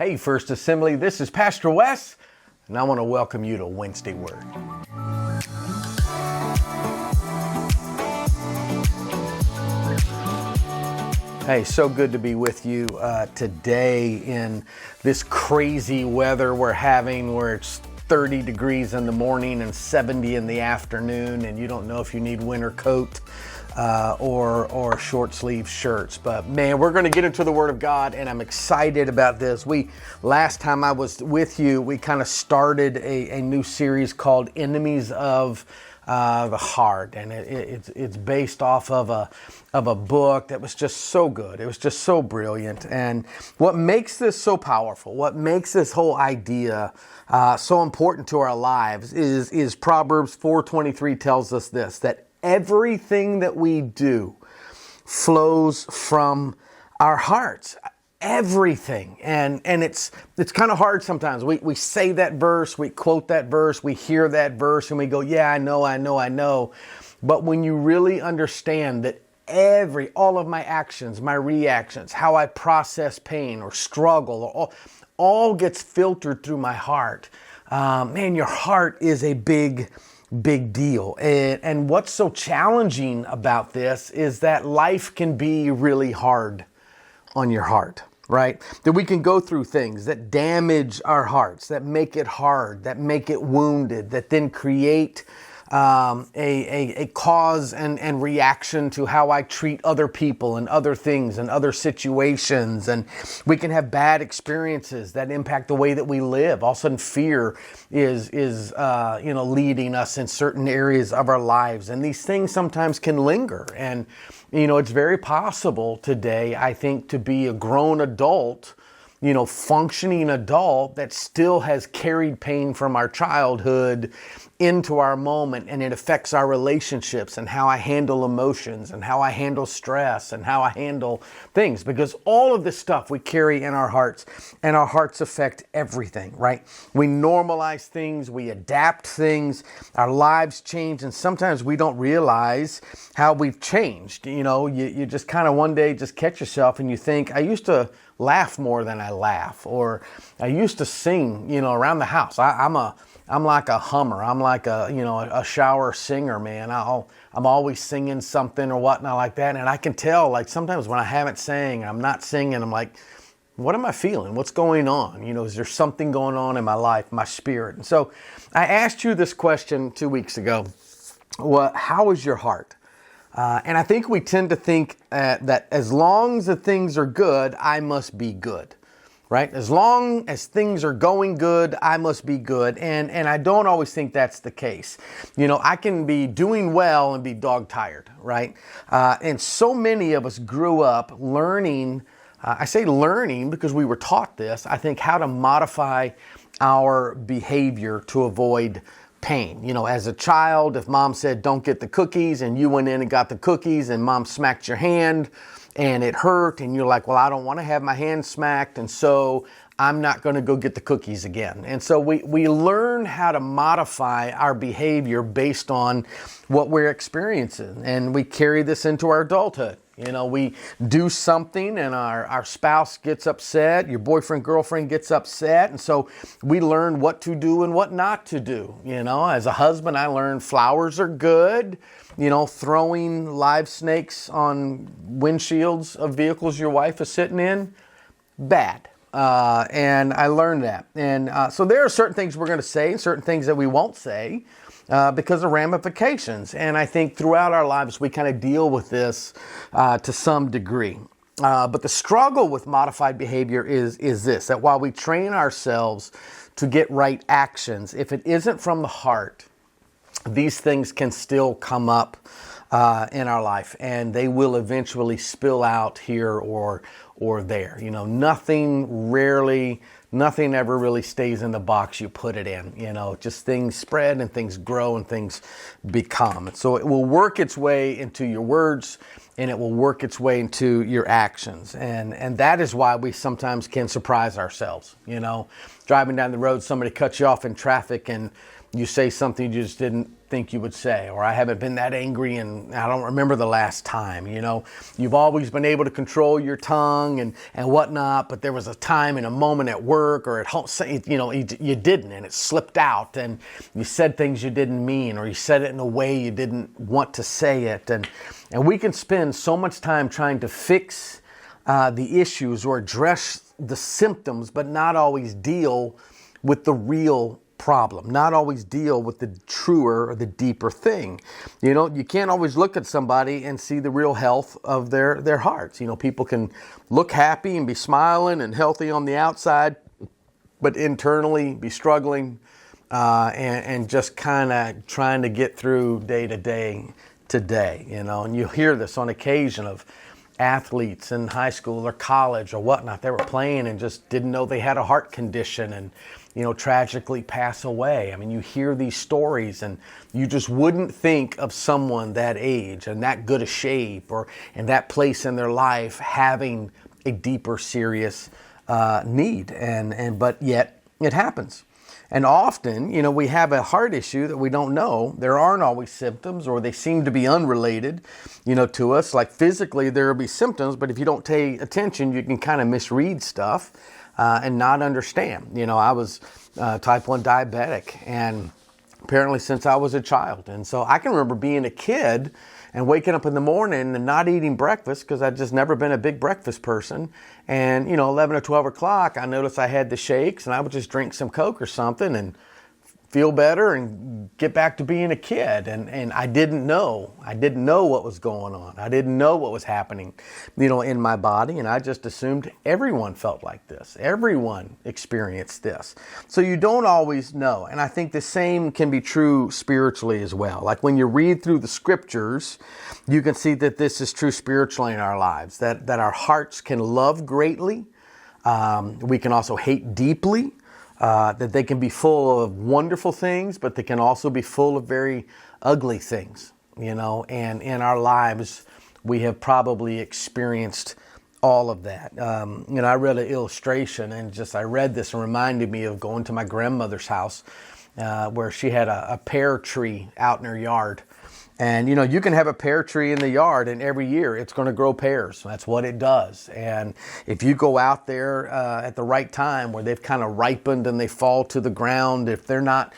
Hey, First Assembly, this is Pastor Wes, and I want to welcome you to Wednesday Word. Hey, so good to be with you today in this crazy weather we're having where it's 30 degrees in the morning and 70 in the afternoon, and you don't know if you need winter coat or short sleeve shirts. But man, we're going to get into the Word of God, and I'm excited about this. Last time I was with you, we kind of started a new series called Enemies of the Heart, and it's based off of a book that was just so good. It was just so brilliant. And what makes this so powerful, what makes this whole idea so important to our lives is Proverbs 4:23 tells us this, that everything that we do flows from our hearts. Everything. And it's kind of hard sometimes. We say that verse, we quote that verse, we hear that verse, and we go, yeah, I know. But when you really understand that all of my actions, my reactions, how I process pain or struggle, all gets filtered through my heart. Man, your heart is a big deal. And what's so challenging about this is that life can be really hard on your heart, right? That we can go through things that damage our hearts, that make it hard, that make it wounded, that then create a cause and reaction to how I treat other people and other things and other situations. And we can have bad experiences that impact the way that we live. All of a sudden fear is leading us in certain areas of our lives. And these things sometimes can linger. And, it's very possible today, I think, to be a grown adult, functioning adult that still has carried pain from our childhood into our moment, and it affects our relationships and how I handle emotions and how I handle stress and how I handle things, because all of this stuff we carry in our hearts, and our hearts affect everything, right? We normalize things, we adapt things, our lives change, and sometimes we don't realize how we've changed. You just kind of one day just catch yourself and you think, I used to laugh more than I laugh, or I used to sing, around the house. I'm like a hummer. I'm like a shower singer, man. I'm always singing something or whatnot like that. And I can tell, like, sometimes when I haven't sang, I'm not singing, I'm like, what am I feeling? What's going on? Is there something going on in my life, my spirit? And so I asked you this question 2 weeks ago. How is your heart? And I think we tend to think that as long as the things are good, I must be good, right? As long as things are going good, I must be good. And I don't always think that's the case. I can be doing well and be dog tired, right? And so many of us grew up learning, I say learning because we were taught this, I think, how to modify our behavior to avoid pain. As a child, if mom said, don't get the cookies, and you went in and got the cookies and mom smacked your hand and it hurt, and you're like, well, I don't want to have my hand smacked, and so I'm not going to go get the cookies again. And so we learn how to modify our behavior based on what we're experiencing, and we carry this into our adulthood. We do something and our spouse gets upset, your boyfriend, girlfriend gets upset. And so we learn what to do and what not to do. As a husband, I learned flowers are good. Throwing live snakes on windshields of vehicles your wife is sitting in, bad. And I learned that. And so there are certain things we're going to say and certain things that we won't say. Because of ramifications. And I think throughout our lives, we kind of deal with this to some degree. But the struggle with modified behavior is this, that while we train ourselves to get right actions, if it isn't from the heart, these things can still come up in our life, and they will eventually spill out here or there. Nothing ever really stays in the box you put it in. Just things spread and things grow and things become. And so it will work its way into your words, and it will work its way into your actions. And that is why we sometimes can surprise ourselves. Driving down the road, somebody cuts you off in traffic, and you say something you just didn't think you would say, or I haven't been that angry and I don't remember the last time. You've always been able to control your tongue and whatnot, but there was a time in a moment at work or at home, you didn't, and it slipped out, and you said things you didn't mean, or you said it in a way you didn't want to say it. And we can spend so much time trying to fix the issues or address the symptoms, but not always deal with the real problem, not always deal with the truer or the deeper thing. You can't always look at somebody and see the real health of their hearts. People can look happy and be smiling and healthy on the outside, but internally be struggling and just kind of trying to get through day to day today. And you hear this on occasion of athletes in high school or college or whatnot. They were playing and just didn't know they had a heart condition and tragically pass away. I mean, you hear these stories and you just wouldn't think of someone that age and that good a shape or in that place in their life having a deeper, serious need. But yet it happens. And often, we have a heart issue that we don't know. There aren't always symptoms, or they seem to be unrelated, to us. Like physically, there will be symptoms, but if you don't pay attention, you can kind of misread stuff and not understand. I was type 1 diabetic, and apparently since I was a child. And so I can remember being a kid and waking up in the morning and not eating breakfast because I'd just never been a big breakfast person. And, 11 or 12 o'clock, I noticed I had the shakes, and I would just drink some Coke or something and feel better and get back to being a kid. And I didn't know. I didn't know what was going on. I didn't know what was happening, in my body. And I just assumed everyone felt like this. Everyone experienced this. So you don't always know. And I think the same can be true spiritually as well. Like when you read through the scriptures, you can see that this is true spiritually in our lives, that our hearts can love greatly. We can also hate deeply. That they can be full of wonderful things, but they can also be full of very ugly things, and in our lives, we have probably experienced all of that. I read an illustration and I read this and reminded me of going to my grandmother's house where she had a pear tree out in her yard. And, you can have a pear tree in the yard and every year it's going to grow pears. That's what it does. And if you go out there at the right time where they've kind of ripened and they fall to the ground, if they're not,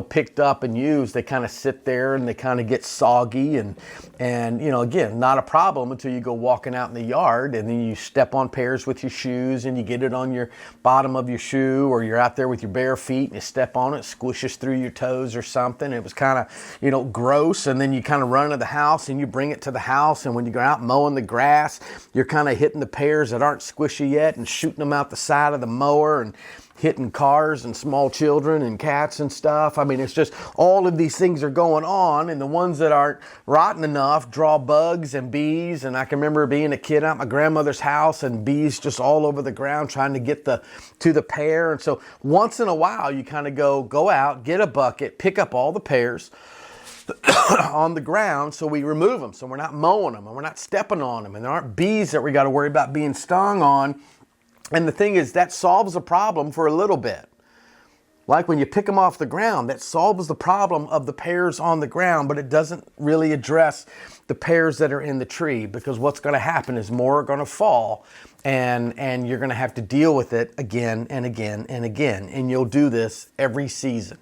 picked up and used, they kind of sit there and they kind of get soggy and again, not a problem until you go walking out in the yard and then you step on pears with your shoes and you get it on your bottom of your shoe, or you're out there with your bare feet and you step on it, squishes through your toes or something. It was kind of, gross. And then you kind of run to the house and you bring it to the house, and when you go out mowing the grass, you're kind of hitting the pears that aren't squishy yet and shooting them out the side of the mower and hitting cars and small children and cats and stuff. I mean, it's just all of these things are going on, and the ones that aren't rotten enough draw bugs and bees. And I can remember being a kid at my grandmother's house and bees just all over the ground trying to get to the pear. And so once in a while you kind of go out, get a bucket, pick up all the pears on the ground, so we remove them, so we're not mowing them and we're not stepping on them, and there aren't bees that we got to worry about being stung on. And the thing is, that solves the problem for a little bit. Like when you pick them off the ground, that solves the problem of the pears on the ground, but it doesn't really address the pears that are in the tree, because what's going to happen is more are going to fall, and you're going to have to deal with it again and again and again, and you'll do this every season.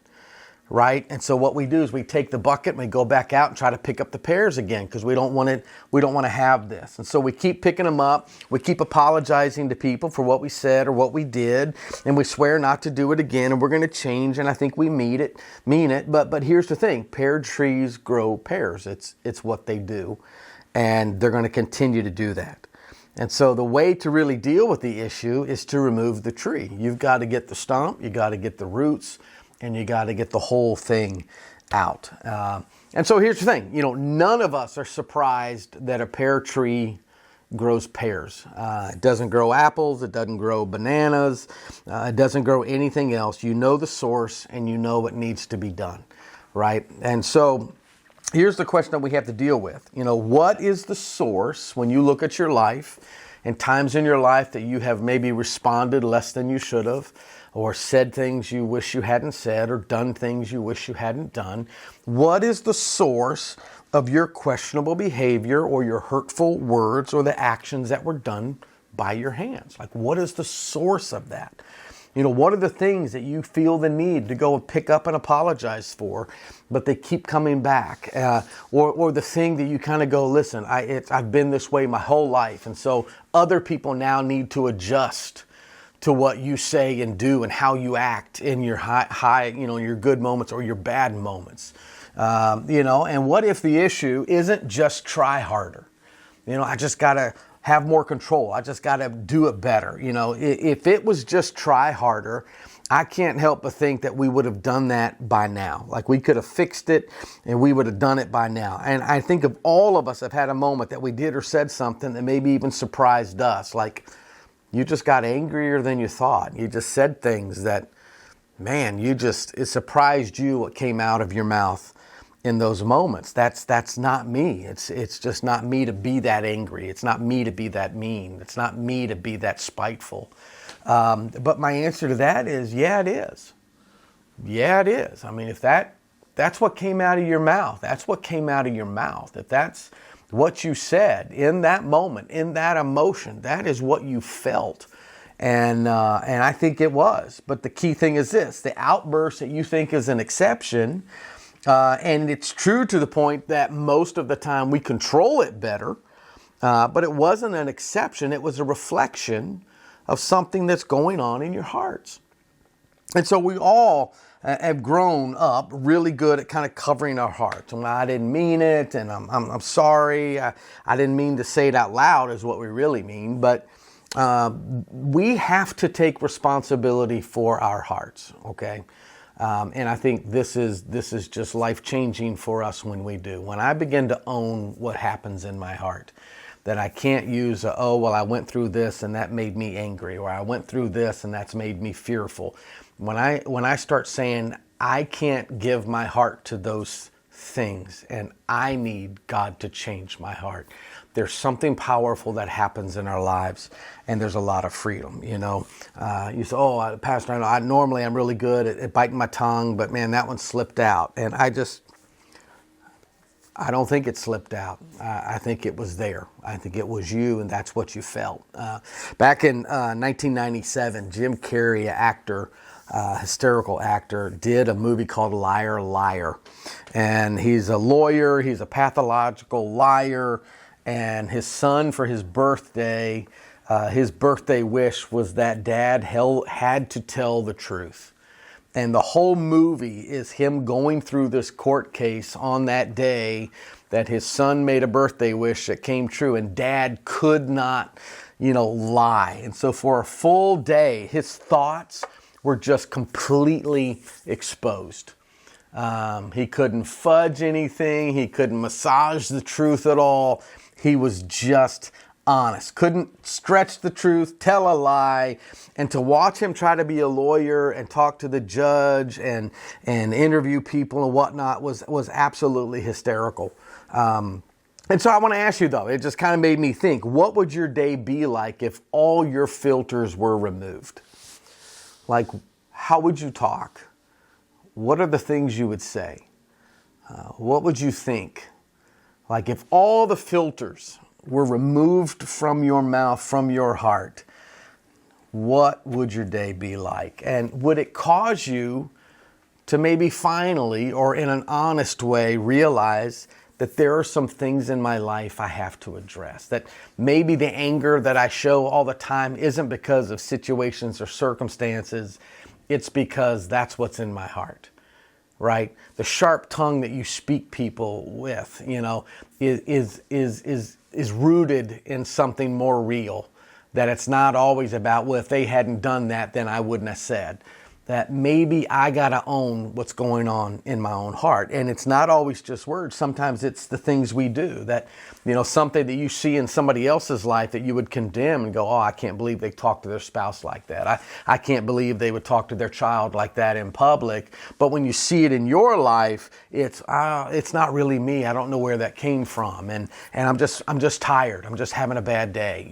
Right? And so what we do is we take the bucket and we go back out and try to pick up the pears again, because we don't want to have this. And so we keep picking them up. We keep apologizing to people for what we said or what we did, and we swear not to do it again, and we're going to change, and I think we mean it. But here's the thing. Pear trees grow pears. It's what they do, and they're going to continue to do that. And so the way to really deal with the issue is to remove the tree. You've got to get the stump, you got to get the roots, and you got to get the whole thing out. And so here's the thing, none of us are surprised that a pear tree grows pears. It doesn't grow apples, it doesn't grow bananas, it doesn't grow anything else. You know the source and you know what needs to be done, right? And so here's the question that we have to deal with. What is the source when you look at your life and times in your life that you have maybe responded less than you should have, or said things you wish you hadn't said, or done things you wish you hadn't done. What is the source of your questionable behavior or your hurtful words or the actions that were done by your hands? Like, what is the source of that? What are the things that you feel the need to go and pick up and apologize for, but they keep coming back? Or the thing that you kind of go, listen, I've been this way my whole life, and so other people now need to adjust to what you say and do and how you act in your your good moments or your bad moments. And what if the issue isn't just try harder? I just got to have more control. I just got to do it better. If it was just try harder, I can't help but think that we would have done that by now. Like, we could have fixed it and we would have done it by now. And I think of all of us have had a moment that we did or said something that maybe even surprised us. Like, you just got angrier than you thought. You just said things that, man, it surprised you what came out of your mouth in those moments. That's not me. It's just not me to be that angry. It's not me to be that mean. It's not me to be that spiteful. But my answer to that is, yeah, it is. Yeah, it is. I mean, if that's what came out of your mouth, that's what came out of your mouth. If that's what you said in that moment, in that emotion, that is what you felt. And I think it was. But the key thing is this: the outburst that you think is an exception, and it's true to the point that most of the time we control it better, but it wasn't an exception. It was a reflection of something that's going on in your hearts. And so we all have grown up really good at kind of covering our hearts. I didn't mean it, and I'm sorry. I didn't mean to say it out loud is what we really mean. But we have to take responsibility for our hearts, okay? And I think this is just life-changing for us when we do. When I begin to own what happens in my heart, that I can't use, I went through this and that made me angry, or I went through this and that's made me fearful. When I start saying, I can't give my heart to those things and I need God to change my heart, there's something powerful that happens in our lives, and there's a lot of freedom. You say, Pastor, I know normally I'm really good at biting my tongue, but man, that one slipped out. And I don't think it slipped out. I think it was there. I think it was you, and that's what you felt. Back in 1997, Jim Carrey, an actor, hysterical actor, did a movie called Liar, Liar. And he's a lawyer. He's a pathological liar. And his son, for his birthday wish was that Dad had to tell the truth. And the whole movie is him going through this court case on that day that his son made a birthday wish that came true, and Dad could not, lie. And so for a full day, his thoughts were just completely exposed. He couldn't fudge anything. He couldn't massage the truth at all. He was just honest, couldn't stretch the truth, tell a lie. And to watch him try to be a lawyer and talk to the judge and interview people and whatnot was absolutely hysterical. And so I want to ask you, though, it just kind of made me think, what would your day be like if all your filters were removed? Like, how would you talk? What are the things you would say? What would you think? Like, if all the filters were removed from your mouth, from your heart, what would your day be like? And would it cause you to maybe finally, or in an honest way, realize that there are some things in my life I have to address? That maybe the anger that I show all the time isn't because of situations or circumstances. It's because that's what's in my heart, right? The sharp tongue that you speak people with, is rooted in something more real. That it's not always about, well, if they hadn't done that, then I wouldn't have said. That maybe I got to own what's going on in my own heart. And it's not always just words. Sometimes it's the things we do. That, something that you see in somebody else's life that you would condemn and go, oh, I can't believe they talk to their spouse like that. I can't believe they would talk to their child like that in public. But when you see it in your life, it's not really me. I don't know where that came from. And I'm just tired. I'm just having a bad day,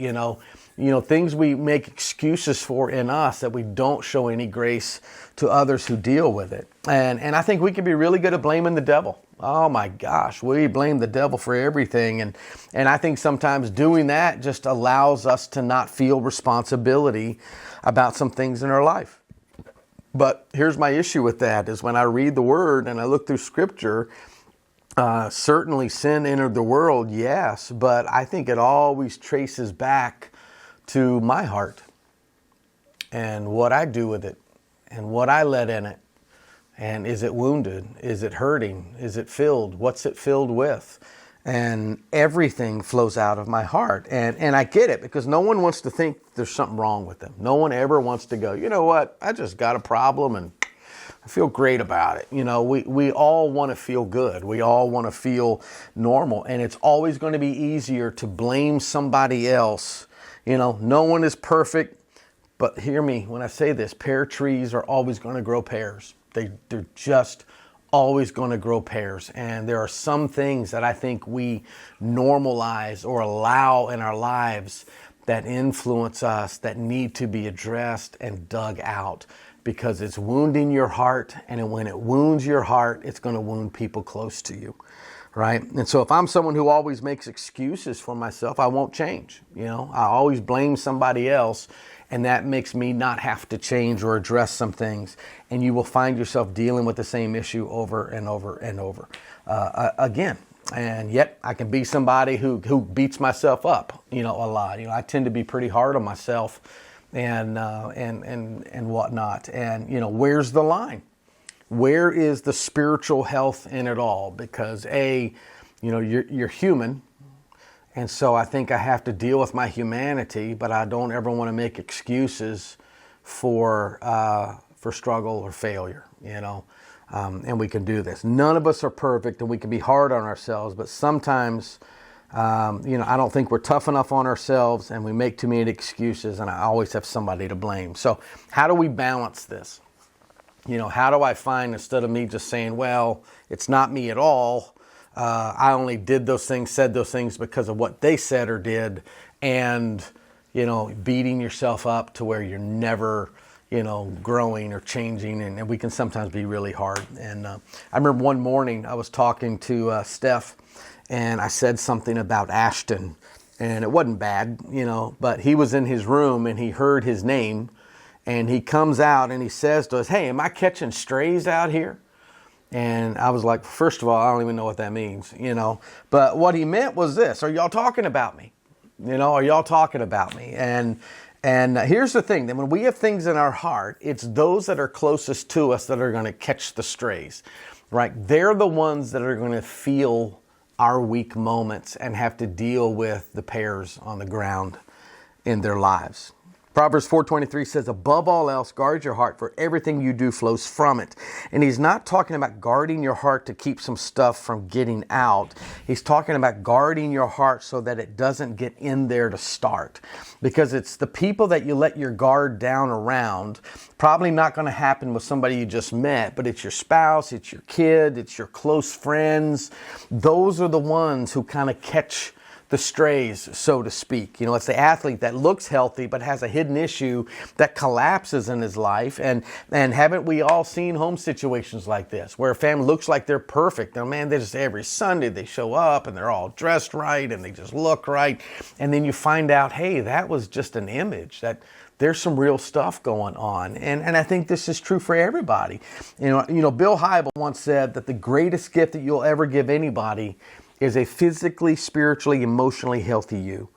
things we make excuses for in us that we don't show any grace to others who deal with it. And I think we can be really good at blaming the devil. Oh my gosh, we blame the devil for everything. And I think sometimes doing that just allows us to not feel responsibility about some things in our life. But here's my issue with that is when I read the word and I look through scripture, certainly sin entered the world, yes, but I think it always traces back to my heart and what I do with it and what I let in it. And is it wounded? Is it hurting? Is it filled? What's it filled with? And everything flows out of my heart. And I get it because no one wants to think there's something wrong with them. No one ever wants to go, you know what? I just got a problem and I feel great about it. We all want to feel good. We all want to feel normal. And it's always going to be easier to blame somebody else. No one is perfect. But hear me when I say this, pear trees are always going to grow pears. They're just always going to grow pears. And there are some things that I think we normalize or allow in our lives that influence us that need to be addressed and dug out because it's wounding your heart. And when it wounds your heart, it's going to wound people close to you. Right? And so if I'm someone who always makes excuses for myself, I won't change. I always blame somebody else. And that makes me not have to change or address some things. And you will find yourself dealing with the same issue over and over and over again. And yet I can be somebody who beats myself up, a lot. I tend to be pretty hard on myself and whatnot. And, where's the line? Where is the spiritual health in it all? Because you're human. And so I think I have to deal with my humanity, but I don't ever want to make excuses for struggle or failure, and we can do this. None of us are perfect and we can be hard on ourselves, but sometimes, I don't think we're tough enough on ourselves and we make too many excuses and I always have somebody to blame. So how do we balance this? How do I find, instead of me just saying, well, it's not me at all, I only did those things, said those things because of what they said or did, and, beating yourself up to where you're never, growing or changing, and we can sometimes be really hard. And I remember one morning I was talking to Steph, and I said something about Ashton, and it wasn't bad, but he was in his room and he heard his name, and he comes out and he says to us, hey, am I catching strays out here? And I was like, first of all, I don't even know what that means, But what he meant was this: are y'all talking about me? Are y'all talking about me? And here's the thing: that when we have things in our heart, it's those that are closest to us that are going to catch the strays, right? They're the ones that are going to feel our weak moments and have to deal with the pears on the ground in their lives. Proverbs 4:23 says, above all else, guard your heart, for everything you do flows from it. And he's not talking about guarding your heart to keep some stuff from getting out. He's talking about guarding your heart so that it doesn't get in there to start. Because it's the people that you let your guard down around, probably not going to happen with somebody you just met, but it's your spouse, it's your kid, it's your close friends. Those are the ones who kind of catch the strays, so to speak. It's the athlete that looks healthy but has a hidden issue that collapses in his life. And haven't we all seen home situations like this where a family looks like they're perfect? Now, man, they just every Sunday they show up and they're all dressed right and they just look right. And then you find out, hey, that was just an image. That there's some real stuff going on. And I think this is true for everybody. Bill Hybel once said that the greatest gift that you'll ever give anybody is a physically, spiritually, emotionally healthy you.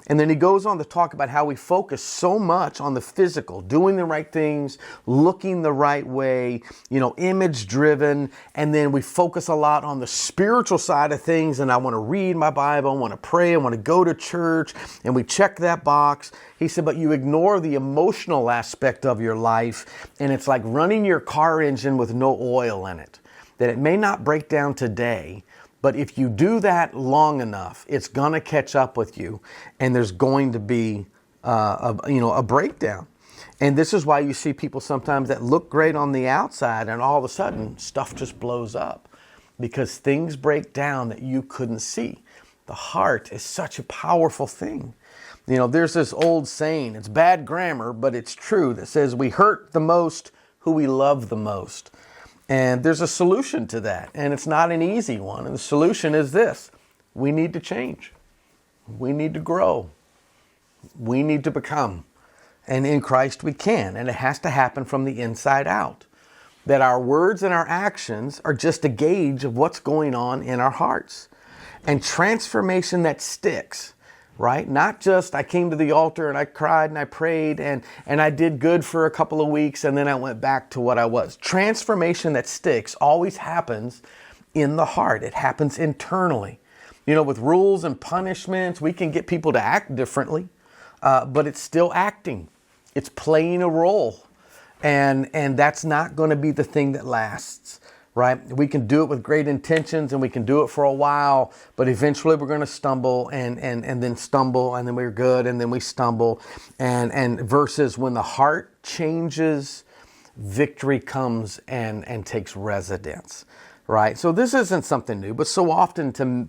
And then he goes on to talk about how we focus so much on the physical, doing the right things, looking the right way, image driven. And then we focus a lot on the spiritual side of things. And I want to read my Bible, I want to pray, I want to go to church. And we check that box. He said, but you ignore the emotional aspect of your life. And it's like running your car engine with no oil in it, that it may not break down today, but if you do that long enough, it's going to catch up with you, and there's going to be a breakdown. And this is why you see people sometimes that look great on the outside, and all of a sudden stuff just blows up because things break down that you couldn't see. The heart is such a powerful thing. You know, there's this old saying, it's bad grammar, but it's true, that says we hurt the most who we love the most. And there's a solution to that, and it's not an easy one. And the solution is this: we need to change. We need to grow. We need to become. And in Christ we can, and it has to happen from the inside out. That our words and our actions are just a gauge of what's going on in our hearts. And transformation that sticks, right? Not just I came to the altar and I cried and I prayed and I did good for a couple of weeks and then I went back to what I was. Transformation that sticks always happens in the heart. It happens internally. You know, with rules and punishments, we can get people to act differently, but it's still acting. It's playing a role. And that's not going to be the thing that lasts, right? We can do it with great intentions and we can do it for a while, but eventually we're going to stumble and then stumble and then we're good and then we stumble. And versus when the heart changes, victory comes and takes residence. Right, so this isn't something new, but so often to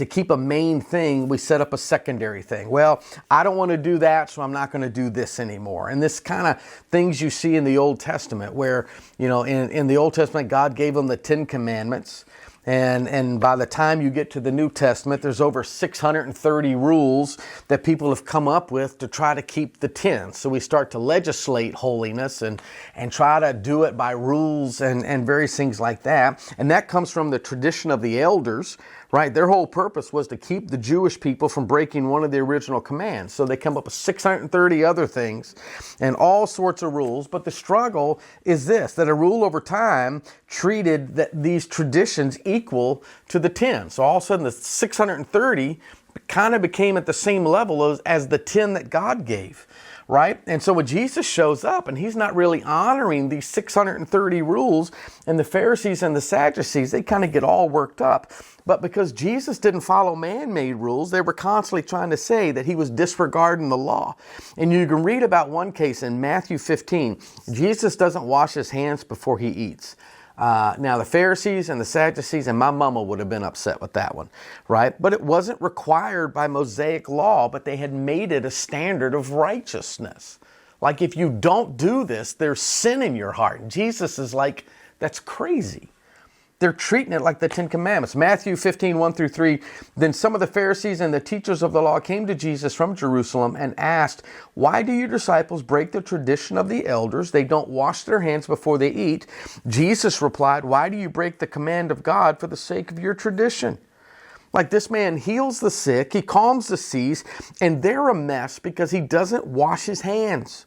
keep a main thing, we set up a secondary thing. Well, I don't want to do that, so I'm not going to do this anymore. And this kind of things you see in the Old Testament, where, you know, in the Old Testament, God gave them the 10 Commandments. And by the time you get to the New Testament, there's over 630 rules that people have come up with to try to keep the 10. So we start to legislate holiness and try to do it by rules and various things like that. And that comes from the tradition of the elders, right? Their whole purpose was to keep the Jewish people from breaking one of the original commands. So they come up with 630 other things and all sorts of rules. But the struggle is this, that a rule over time treated these traditions equal to the 10. So all of a sudden the 630 kind of became at the same level as the 10 that God gave. Right? And so when Jesus shows up and he's not really honoring these 630 rules, and the Pharisees and the Sadducees, they kind of get all worked up. But because Jesus didn't follow man-made rules, they were constantly trying to say that he was disregarding the law. And you can read about one case in Matthew 15. Jesus doesn't wash his hands before he eats. Now the Pharisees and the Sadducees and my mama would have been upset with that one, right? But it wasn't required by Mosaic law, but they had made it a standard of righteousness. Like if you don't do this, there's sin in your heart. And Jesus is like, that's crazy. They're treating it like the 10 Commandments. Matthew 15, 1-3. Then some of the Pharisees and the teachers of the law came to Jesus from Jerusalem and asked, "Why do your disciples break the tradition of the elders? They don't wash their hands before they eat." Jesus replied, "Why do you break the command of God for the sake of your tradition?" Like this man heals the sick, he calms the seas, and they're a mess because he doesn't wash his hands.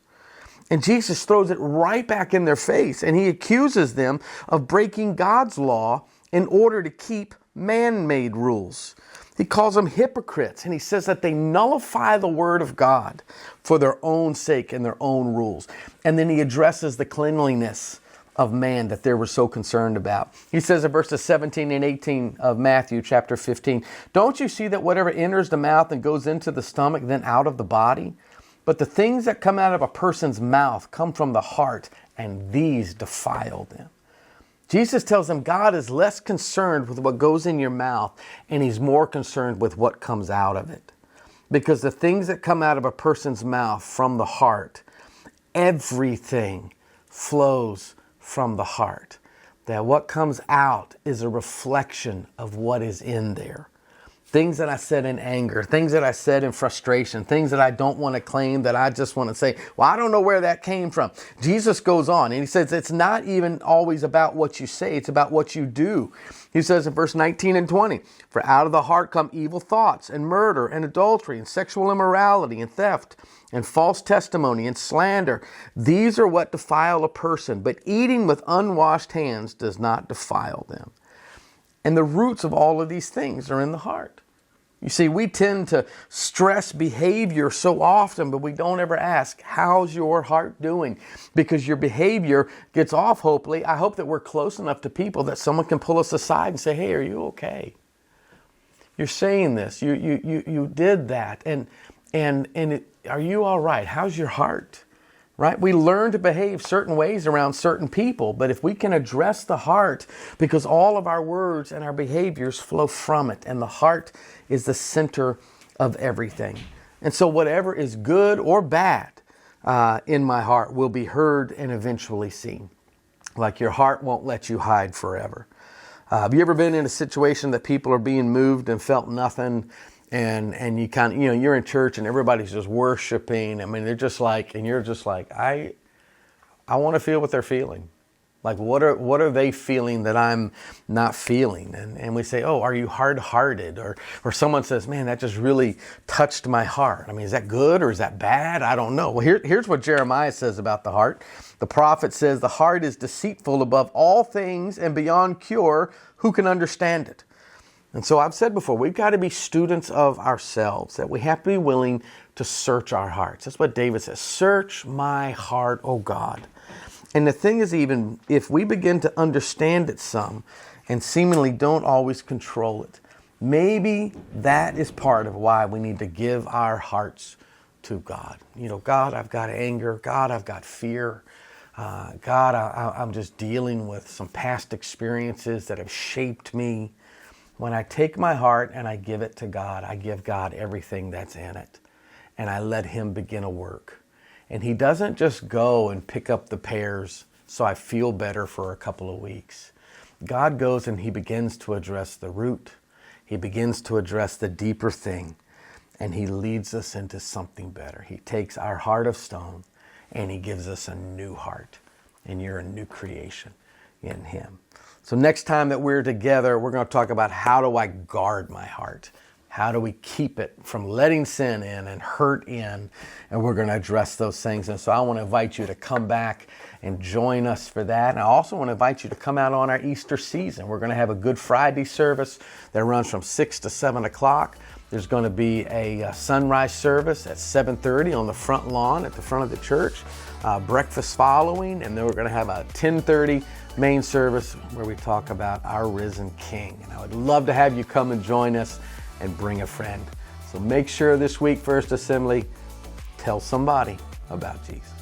And Jesus throws it right back in their face, and he accuses them of breaking God's law in order to keep man-made rules. He calls them hypocrites, and he says that they nullify the word of God for their own sake and their own rules. And then he addresses the cleanliness of man that they were so concerned about. He says in verses 17 and 18 of Matthew chapter 15, "Don't you see that whatever enters the mouth and goes into the stomach, then out of the body? But the things that come out of a person's mouth come from the heart, and these defile them." Jesus tells them God is less concerned with what goes in your mouth, and he's more concerned with what comes out of it. Because the things that come out of a person's mouth from the heart, everything flows from the heart. That what comes out is a reflection of what is in there. Things that I said in anger, things that I said in frustration, things that I don't want to claim, that I just want to say, well, I don't know where that came from. Jesus goes on and he says, it's not even always about what you say, it's about what you do. He says in verse 19 and 20, "For out of the heart come evil thoughts and murder and adultery and sexual immorality and theft and false testimony and slander. These are what defile a person, but eating with unwashed hands does not defile them." And the roots of all of these things are in the heart. You see, we tend to stress behavior so often, but we don't ever ask, how's your heart doing? Because your behavior gets off, hopefully. I hope that we're close enough to people that someone can pull us aside and say, "Hey, are you okay? You're saying this, you did that, are you all right? How's your heart?" Right? We learn to behave certain ways around certain people, but if we can address the heart, because all of our words and our behaviors flow from it, and the heart is the center of everything. And so whatever is good or bad in my heart will be heard and eventually seen. Like your heart won't let you hide forever. Have you ever been in a situation that people are being moved and felt nothing, and you kind of, you're in church and everybody's just worshiping. I mean, they're just like, and you're just like, I want to feel what they're feeling. Like, what are they feeling that I'm not feeling? And we say, oh, are you hard-hearted? Or someone says, man, that just really touched my heart. I mean, is that good or is that bad? I don't know. Well, here's what Jeremiah says about the heart. The prophet says, the heart is deceitful above all things and beyond cure. Who can understand it? And so I've said before, we've got to be students of ourselves, that we have to be willing to search our hearts. That's what David says, search my heart, O God. And the thing is, even if we begin to understand it some and seemingly don't always control it, maybe that is part of why we need to give our hearts to God. God, I've got anger. God, I've got fear. God, I'm just dealing with some past experiences that have shaped me. When I take my heart and I give it to God, I give God everything that's in it. And I let Him begin a work. And He doesn't just go and pick up the pears so I feel better for a couple of weeks. God goes and He begins to address the root. He begins to address the deeper thing. And He leads us into something better. He takes our heart of stone and He gives us a new heart. And you're a new creation in Him. So next time that we're together, we're going to talk about, how do I guard my heart? How do we keep it from letting sin in and hurt in? And we're going to address those things. And so I want to invite you to come back and join us for that. And I also want to invite you to come out on our Easter season. We're going to have a Good Friday service that runs from 6 to 7 o'clock. There's going to be a sunrise service at 7:30 on the front lawn at the front of the church. Breakfast following. And then we're going to have a 10:30 main service where we talk about our risen King. And I would love to have you come and join us and bring a friend. So make sure this week, First Assembly, tell somebody about Jesus.